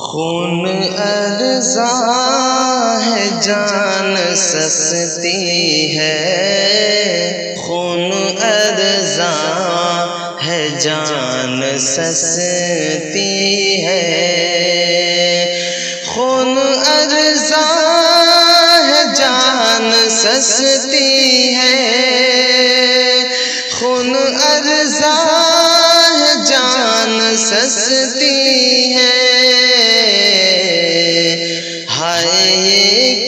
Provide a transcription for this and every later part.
خون ارزاں ہے جان سستی ہے، خون ارزاں ہے جان سستی ہے، خون ارزاں ہے جان سستی ہے، خون ارزاں ہے جان سستی ہے۔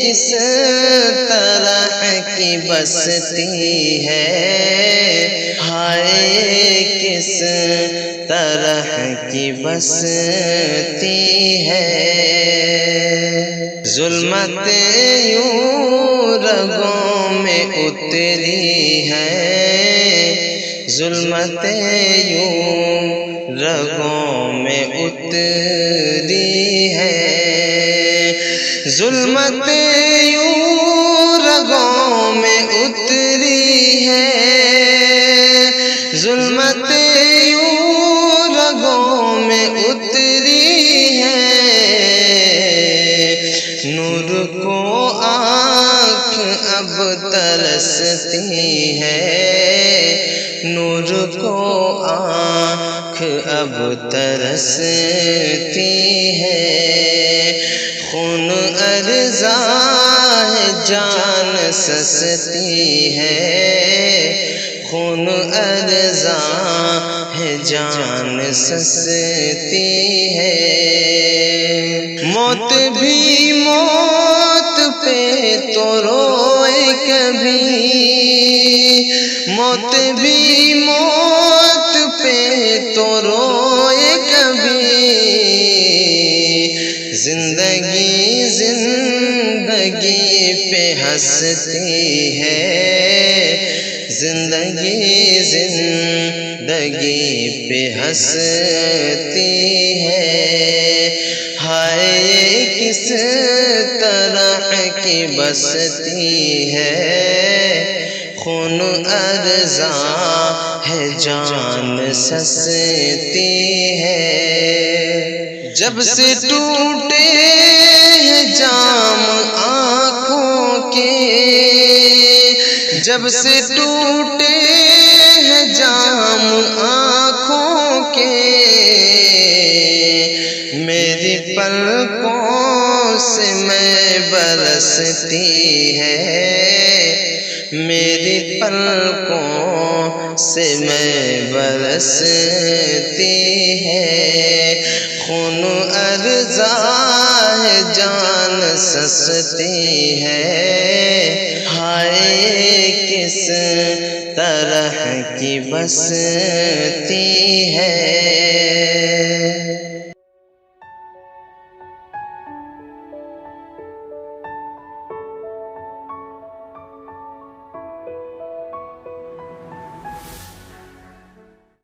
کس طرح کی بستی ہے، ہائے کس طرح کی بستی ہے۔ ظلمت یوں رگوں میں اتری ہے، ظلمت یوں رگوں میں اتری ہے، ظلمت یوں رگوں میں اتری ہے، ظلمت یوں رگوں میں اتری ہے۔ نور کو آنکھ اب ترستی ہے، نور کو آنکھ اب ترستی ہے۔ خون ارزاں ہے جان سستی ہے، خون ارزاں ہے جان سستی ہے۔ موت بھی موت پہ تو روئے کبھی، موت بھی موت پہ تو روئے کبھی، زندگی زندگی پہ ہنستی ہے، زندگی زندگی پہ ہنستی ہے۔ ہائے کس طرح کی بستی ہے، خون ارزاں ہے جان سستی ہے۔ جب سے ٹوٹے ہیں جام آنکھوں کے، جب سے ٹوٹے ہیں جام آنکھوں کے، میری پلکوں سے میں برستی ہے، میری پلکوں سے میں برستی ہے۔ خون ارزاں ہے جان سستی ہے، ہائے کس طرح کی بستی ہے۔